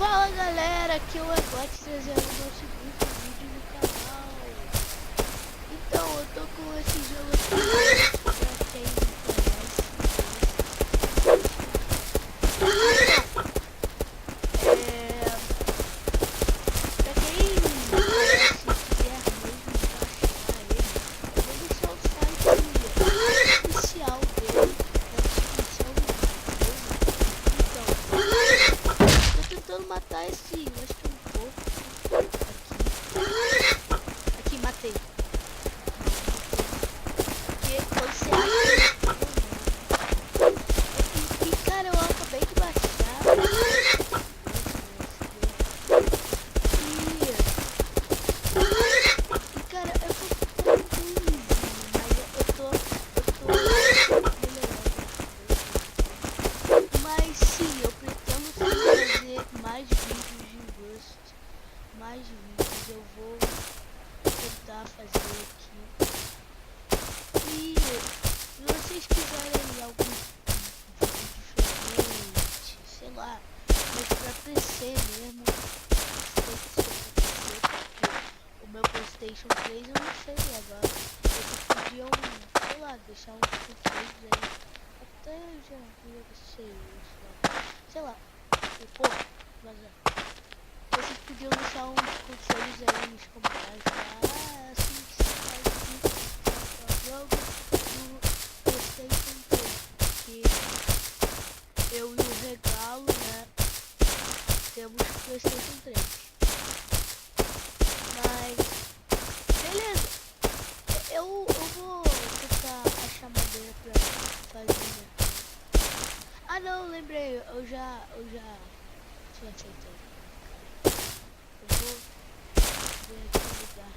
Fala galera, aqui é o Eglax trazendo o nosso segundo vídeo no canal. Então, eu tô com esse jogo aqui, pra quem não conhece. Pra quem não conhece, quiser mesmo baixar ele, eu vou deixar o site oficial dele na descrição do vídeo. Então, tô tentando matar esse Western aqui, matei. Porque quando você acha e cara, eu acabei de baixar. E cara, eu tô tão ruim, mas eu tô melhorando. Mas sim, eu pretendo fazer mais vídeos de Rust. Mais vídeos eu vou tentar fazer aqui. E se vocês quiserem algum vídeo diferente, sei lá, mas pra PC mesmo, tem que ser pra PC, porque o meu PlayStation 3 eu não sei agora. Vocês podiam, sei lá, deixar uns conselhos aí. Até já sei isso, sei lá. E, pô, vazar. Vocês podiam deixar uns conselhos aí nos comentários. Assim que se faz aqui, jogo no PlayStation 3. Que eu e o Regalo, né, temos PlayStation 3. Mas, beleza. Eu vou tentar achar madeira pra fazer. Ah não, lembrei, eu já tinha aceitado. Eu vou ver aqui o lugar.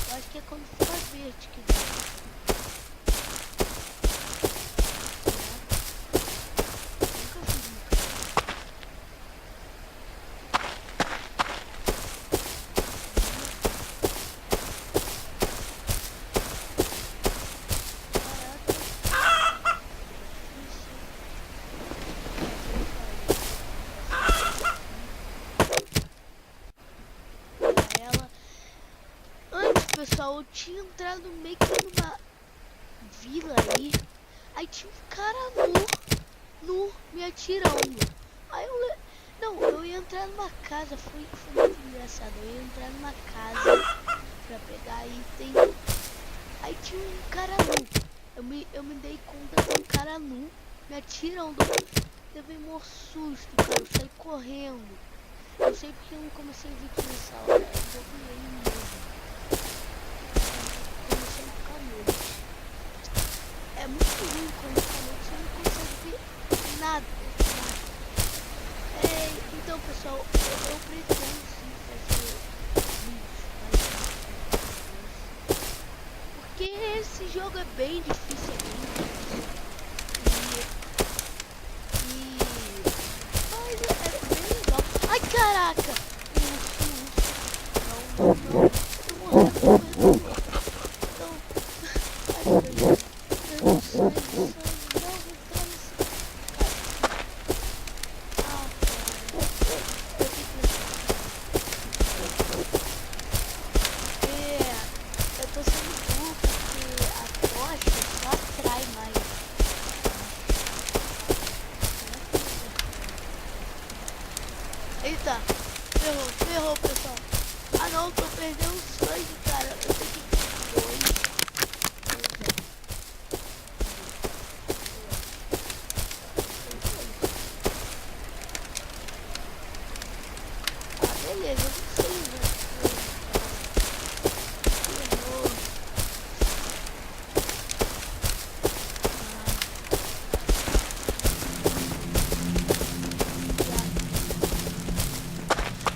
Eu acho que é quando fica verde que dá. Nunca fiz no canal. Pessoal, eu tinha entrado meio que numa vila aí tinha um cara nu me atirando. Aí eu ia entrar numa casa, foi muito engraçado. Eu ia entrar numa casa pra pegar item, aí tinha um cara nu. Eu me dei conta de um cara nu me atirando. Levei um susto, cara, eu saí correndo. Eu sei porque eu não comecei o vídeo nessa hora, eu joguei ele mesmo. É muito ruim quando você não consegue ver nada. Então pessoal, eu pretendo sim fazer vídeos, porque esse jogo é bem difícil, mas é bem legal. Ai caraca! Não, tô morrendo. Eita, ferrou pessoal. Ah não, tô perdendo sangue, cara. Eu tenho que beleza, eu não sei, né?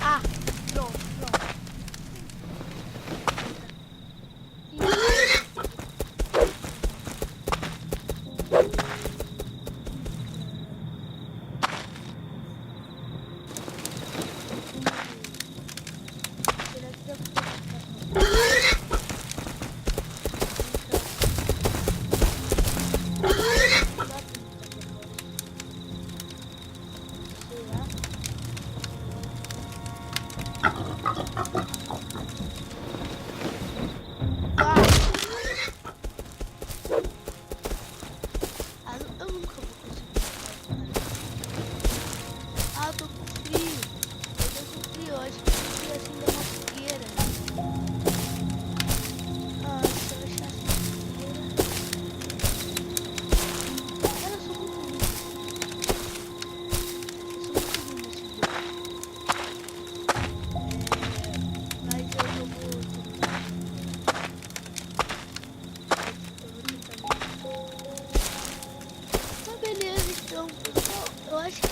Ah, pronto.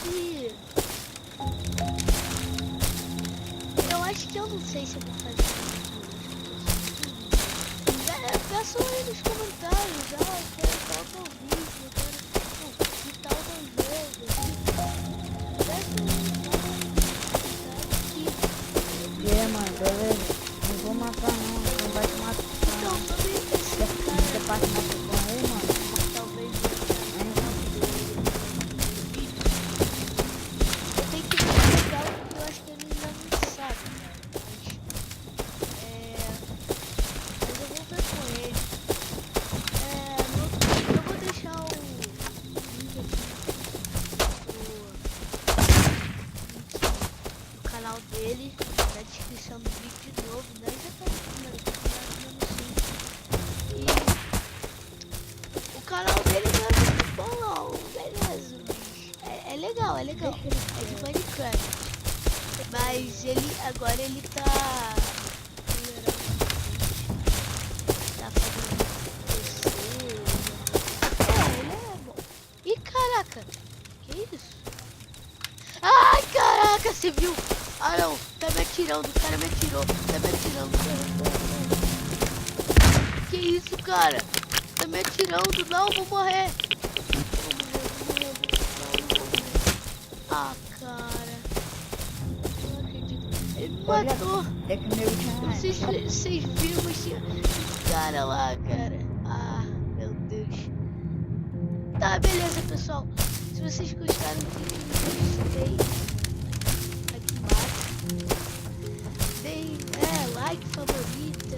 que... Eu acho que eu não sei se eu vou fazer isso. Peçam aí nos comentários, eu quero tal vídeo, eu quero que tal jogo. Peçam aí, E aí, mano, beleza? Não vou matar não, não vai te matar. então, também esse Você cara, passa uma com aí, mano? talvez eu tenho que ver legal, porque eu acho que ele ainda não sabe, cara. Mas eu vou ver com ele. Eu vou deixar o link aqui do canal dele na descrição do vídeo de novo, né? Já tá e o canal dele não é muito bom não, beleza, é legal, é legal, é de Minecraft, mas agora ele tá fazendo ele é bom. Ih, caraca, que isso? Ai, caraca, você viu? Ah não, tá me atirando, o cara me atirou, tá me atirando. Que isso, cara? Tá me atirando, não, vou morrer. Ah, cara. Não acredito. Ele me matou. É que meu Vocês viram esse cara lá, cara? Ah, meu Deus. Tá, beleza, pessoal. Se vocês gostaram do vídeo, gostei aqui embaixo. Deem like, favorita.